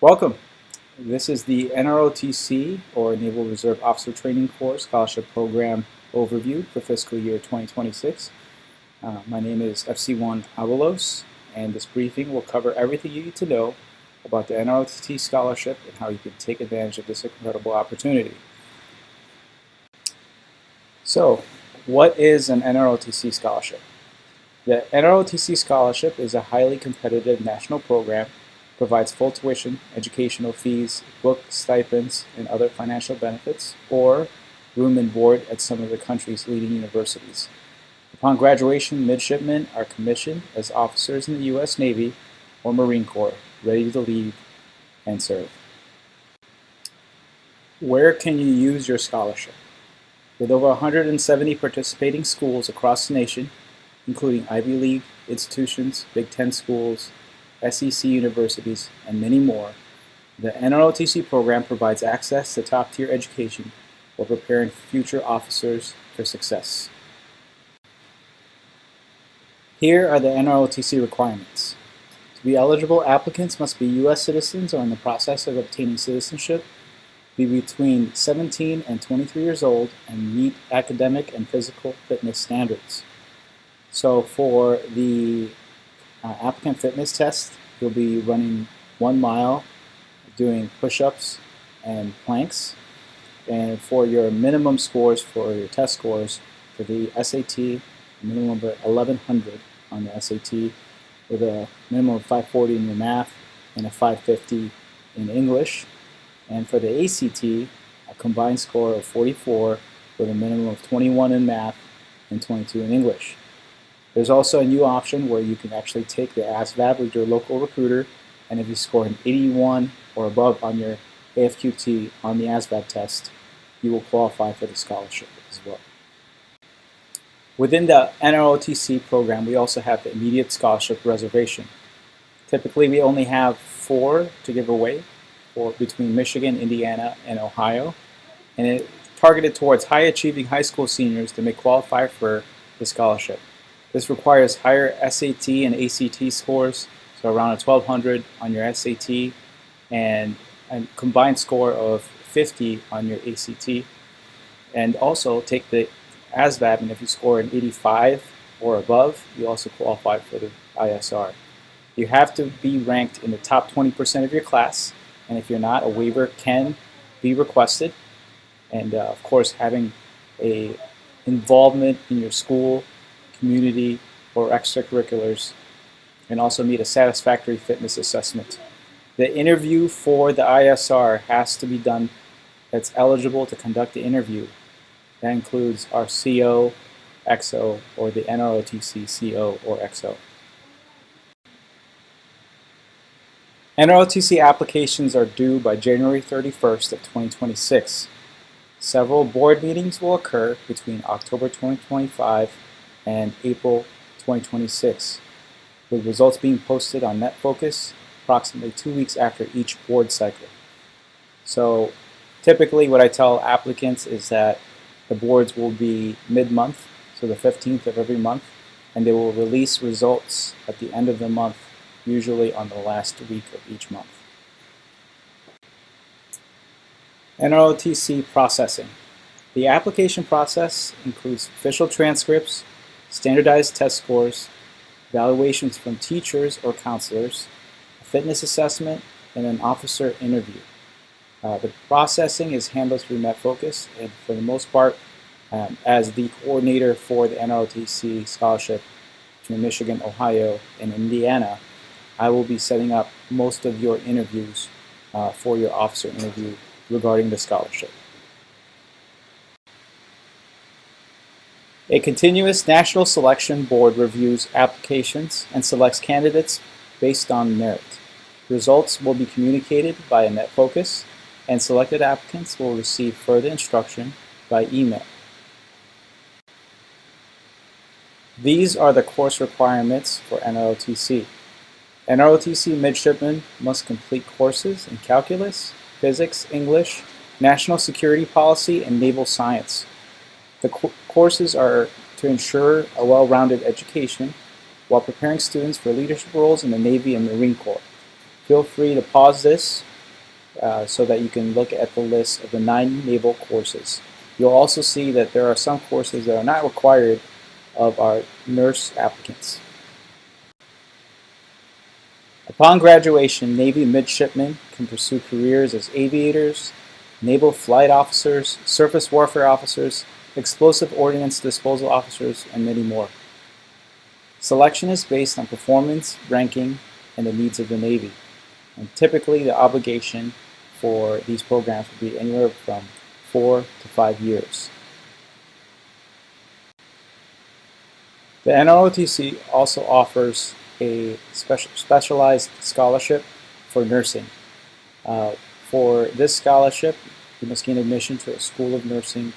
Welcome. This is the NROTC, or Naval Reserve Officer Training Corps Scholarship Program Overview for fiscal year 2026. My name is FC1 Abalos, and this briefing will cover everything you need to know about the NROTC scholarship and how you can take advantage of this incredible opportunity. So, what is an NROTC scholarship? The NROTC scholarship is a highly competitive national program, provides full tuition, educational fees, book stipends, and other financial benefits, or room and board at some of the country's leading universities. Upon graduation, midshipmen are commissioned as officers in the U.S. Navy or Marine Corps, ready to leave and serve. Where can you use your scholarship? With over 170 participating schools across the nation, including Ivy League institutions, Big Ten schools, SEC universities, and many more, the NROTC program provides access to top-tier education while preparing future officers for success. Here are the NROTC requirements. To be eligible, applicants must be U.S. citizens or in the process of obtaining citizenship, be between 17 and 23 years old, and meet academic and physical fitness standards. So for the applicant fitness test, you'll be running 1 mile, doing push-ups and planks. And for your minimum scores, for your test scores, for the SAT, a minimum of 1100 on the SAT, with a minimum of 540 in your math and a 550 in English. And for the ACT, a combined score of 44 with a minimum of 21 in math and 22 in English. There's also a new option where you can actually take the ASVAB with your local recruiter, and if you score an 81 or above on your AFQT on the ASVAB test, you will qualify for the scholarship as well. Within the NROTC program, we also have the immediate scholarship reservation. Typically, we only have 4 to give away, or between Michigan, Indiana, and Ohio, and it's targeted towards high-achieving high school seniors that may qualify for the scholarship. This requires higher SAT and ACT scores, so around a 1200 on your SAT and a combined score of 50 on your ACT. And also take the ASVAB, and if you score an 85 or above, you also qualify for the ISR. You have to be ranked in the top 20% of your class, and if you're not, a waiver can be requested. And of course, having a involvement in your school, community, or extracurriculars, and also meet a satisfactory fitness assessment. The interview for the ISR has to be done that's eligible to conduct the interview. That includes our CO, XO, or the NROTC CO or XO. NROTC applications are due by January 31st of 2026. Several board meetings will occur between October 2025 and April 2026, with results being posted on NetFocus approximately 2 weeks after each board cycle. So typically what I tell applicants is that the boards will be mid-month, so the 15th of every month, and they will release results at the end of the month, usually on the last week of each month. NROTC processing. The application process includes official transcripts, standardized test scores, evaluations from teachers or counselors, a fitness assessment, and an officer interview. The processing is handled through NetFocus, and for the most part, as the coordinator for the NROTC scholarship between Michigan, Ohio, and Indiana, I will be setting up most of your interviews for your officer interview regarding the scholarship. A continuous national selection board reviews applications and selects candidates based on merit. Results will be communicated via NetFocus, and selected applicants will receive further instruction by email. These are the course requirements for NROTC. NROTC midshipmen must complete courses in calculus, physics, English, national security policy, and naval science. The courses are to ensure a well-rounded education while preparing students for leadership roles in the Navy and Marine Corps. Feel free to pause this so that you can look at the list of the 9 naval courses. You'll also see that there are some courses that are not required of our nurse applicants. Upon graduation, Navy midshipmen can pursue careers as aviators, naval flight officers, surface warfare officers, explosive ordnance disposal officers, and many more. Selection is based on performance, ranking, and the needs of the Navy. And typically, the obligation for these programs will be anywhere from 4 to 5 years. The NROTC also offers a specialized scholarship for nursing. For this scholarship, you must gain admission to a school of nursing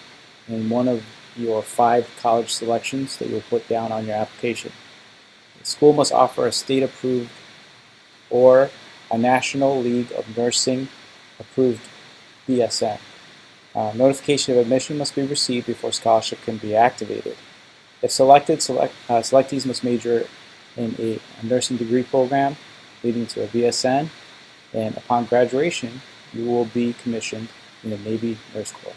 in one of your 5 college selections that you'll put down on your application. The school must offer a state-approved or a National League of Nursing approved BSN. Notification of admission must be received before scholarship can be activated. If selected, selectees must major in a nursing degree program leading to a BSN, and upon graduation, you will be commissioned in the Navy Nurse Corps.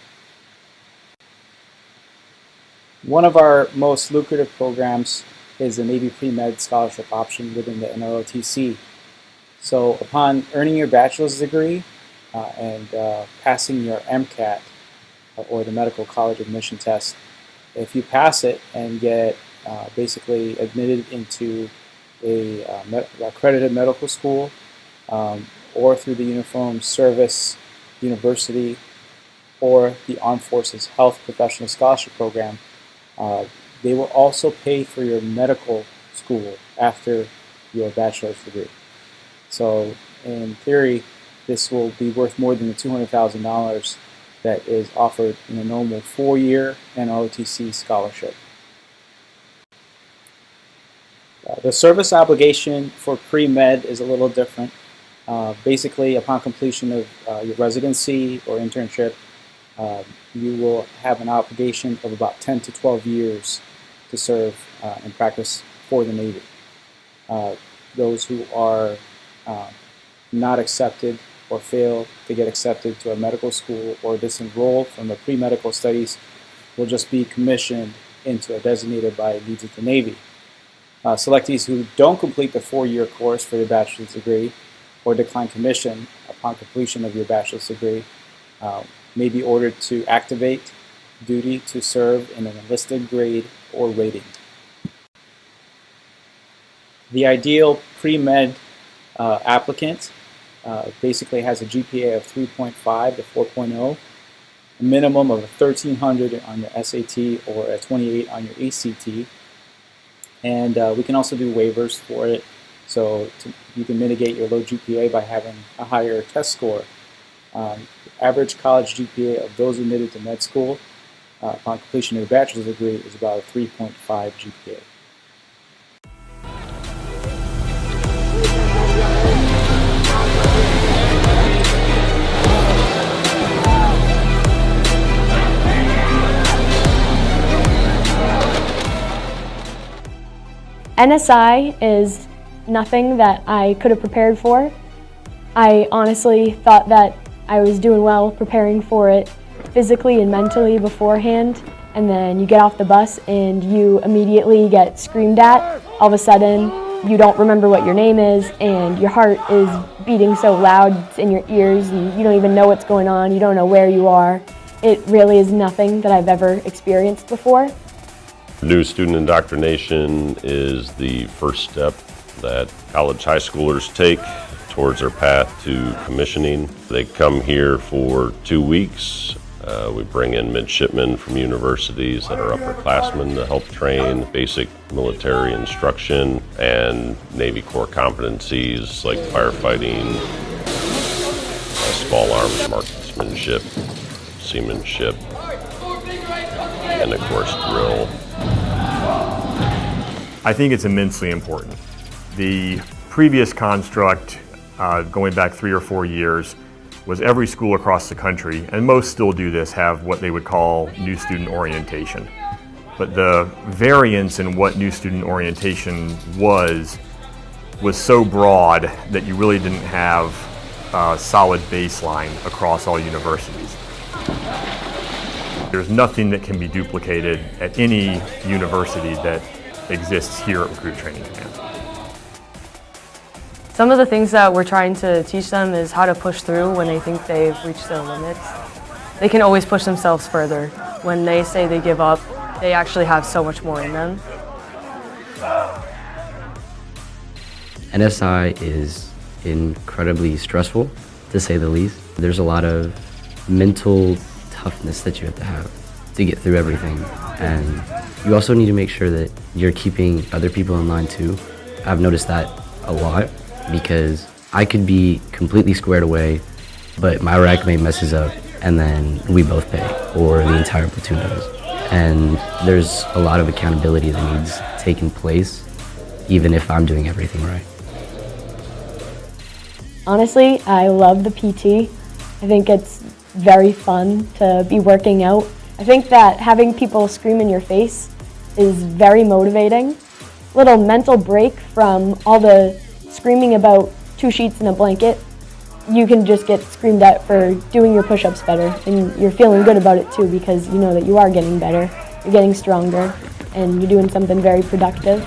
One of our most lucrative programs is the Navy Pre-Med Scholarship option within the NROTC. So upon earning your bachelor's degree and passing your MCAT, or the Medical College Admission Test, if you pass it and get basically admitted into a accredited medical school or through the Uniformed Service University or the Armed Forces Health Professional Scholarship Program, they will also pay for your medical school after your bachelor's degree. So in theory, this will be worth more than the $200,000 that is offered in a normal 4-year NROTC scholarship. The service obligation for pre-med is a little different. Basically, upon completion of your residency or internship, you will have an obligation of about 10 to 12 years to serve and practice for the Navy. Those who are not accepted or fail to get accepted to a medical school or disenroll from the pre-medical studies will just be commissioned into a designated by needs of the Navy. Selectees who don't complete the 4-year course for their bachelor's degree or decline commission upon completion of your bachelor's degree may be ordered to activate duty to serve in an enlisted grade or rating. The ideal pre-med applicant basically has a GPA of 3.5 to 4.0, a minimum of a 1300 on your SAT or a 28 on your ACT, and we can also do waivers for it, so you can mitigate your low GPA by having a higher test score. Average college GPA of those admitted to med school upon completion of a bachelor's degree is about a 3.5 GPA. NSI is nothing that I could have prepared for. I honestly thought that I was doing well preparing for it physically and mentally beforehand, and then you get off the bus and you immediately get screamed at. All of a sudden, you don't remember what your name is, and your heart is beating so loud it's in your ears, and you don't even know what's going on, you don't know where you are. It really is nothing that I've ever experienced before. New student indoctrination is the first step that college high schoolers take towards their path to commissioning. They come here for 2 weeks. We bring in midshipmen from universities that are upperclassmen to help train basic military instruction and Navy Corps competencies like firefighting, small arms marksmanship, seamanship, and of course drill. I think it's immensely important. The previous construct, going back 3 or 4 years, was every school across the country, and most still do this, have what they would call new student orientation. But the variance in what new student orientation was so broad that you really didn't have solid baseline across all universities. There's nothing that can be duplicated at any university that exists here at Recruit Training Command. Some of the things that we're trying to teach them is how to push through when they think they've reached their limits. They can always push themselves further. When they say they give up, they actually have so much more in them. NSI is incredibly stressful, to say the least. There's a lot of mental toughness that you have to get through everything. And you also need to make sure that you're keeping other people in line too. I've noticed that a lot because I could be completely squared away, but my rack mate messes up and then we both pay, or the entire platoon does. And there's a lot of accountability that needs taking place, even if I'm doing everything right. Honestly, I love the PT. I think it's very fun to be working out. I think that having people scream in your face is very motivating. Little mental break from all the screaming about 2 sheets and a blanket. You can just get screamed at for doing your push-ups better, and you're feeling good about it too because you know that you are getting better, you're getting stronger, and you're doing something very productive.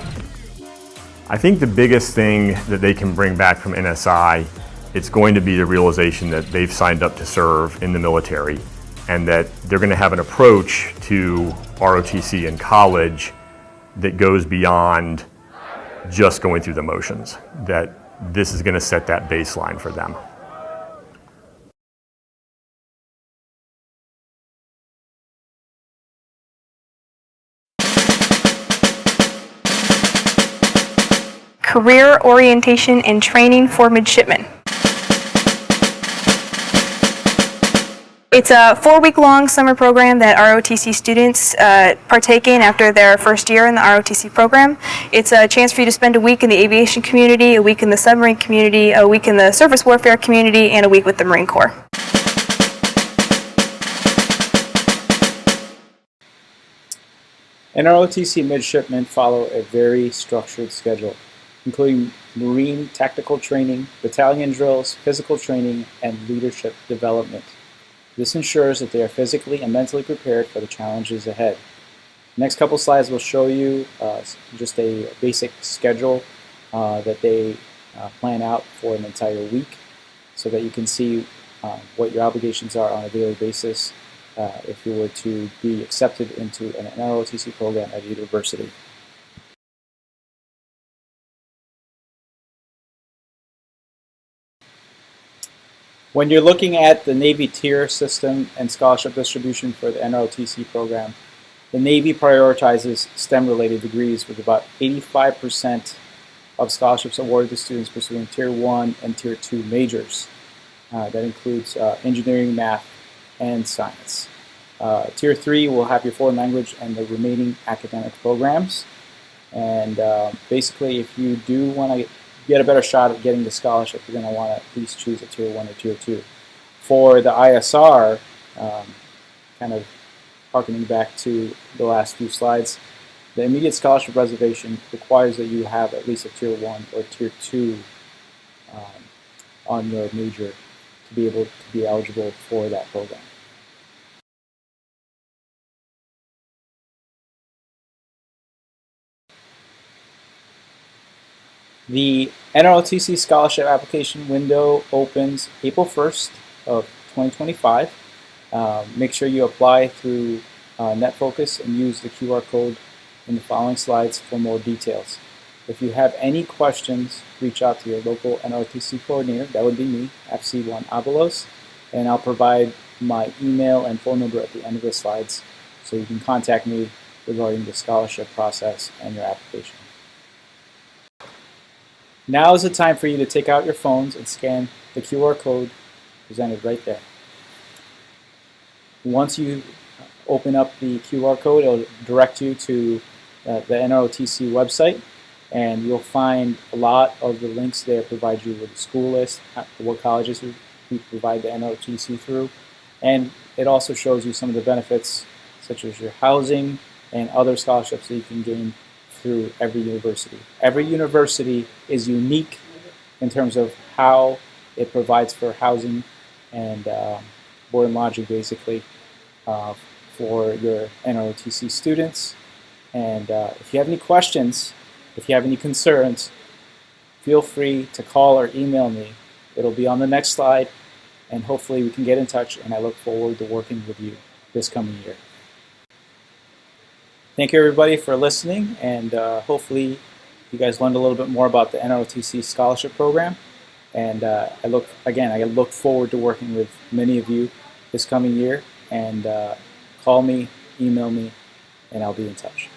I think the biggest thing that they can bring back from NSI, it's going to be the realization that they've signed up to serve in the military and that they're going to have an approach to ROTC in college that goes beyond just going through the motions, that this is going to set that baseline for them. Career Orientation and Training for Midshipmen. It's a 4-week-long summer program that ROTC students partake in after their first year in the ROTC program. It's a chance for you to spend a week in the aviation community, a week in the submarine community, a week in the surface warfare community, and a week with the Marine Corps. NROTC midshipmen follow a very structured schedule, including Marine tactical training, battalion drills, physical training, and leadership development. This ensures that they are physically and mentally prepared for the challenges ahead. The next couple slides will show you just a basic schedule that they plan out for an entire week so that you can see what your obligations are on a daily basis if you were to be accepted into an NROTC program at a university. When you're looking at the Navy tier system and scholarship distribution for the NROTC program, the Navy prioritizes STEM-related degrees with about 85% of scholarships awarded to students pursuing Tier 1 and Tier 2 majors. That includes engineering, math, and science. Tier 3 will have your foreign language and the remaining academic programs. And basically, if you do want to get a better shot at getting the scholarship, you're going to want to at least choose a Tier 1 or Tier 2. For the ISR, kind of harkening back to the last few slides, the immediate scholarship reservation requires that you have at least a Tier 1 or Tier 2 on your major to be able to be eligible for that program. The NROTC scholarship application window opens April 1st of 2025. Make sure you apply through NetFocus and use the QR code in the following slides for more details. If you have any questions, reach out to your local NROTC coordinator. That would be me, FC1 Abalos, and I'll provide my email and phone number at the end of the slides so you can contact me regarding the scholarship process and your application. Now is the time for you to take out your phones and scan the QR code presented right there. Once you open up the QR code, it'll direct you to the NROTC website, and you'll find a lot of the links there provide you with a school list, what colleges we provide the NROTC through, and it also shows you some of the benefits such as your housing and other scholarships that you can gain through every university. Every university is unique in terms of how It provides for housing and board and lodging, basically, for your NROTC students. And if you have any questions, if you have any concerns, feel free to call or email me. It'll be on the next slide, and hopefully we can get in touch, and I look forward to working with you this coming year. Thank you, everybody, for listening, and hopefully you guys learned a little bit more about the NROTC scholarship program. And I look forward to working with many of you this coming year. And call me, email me, and I'll be in touch.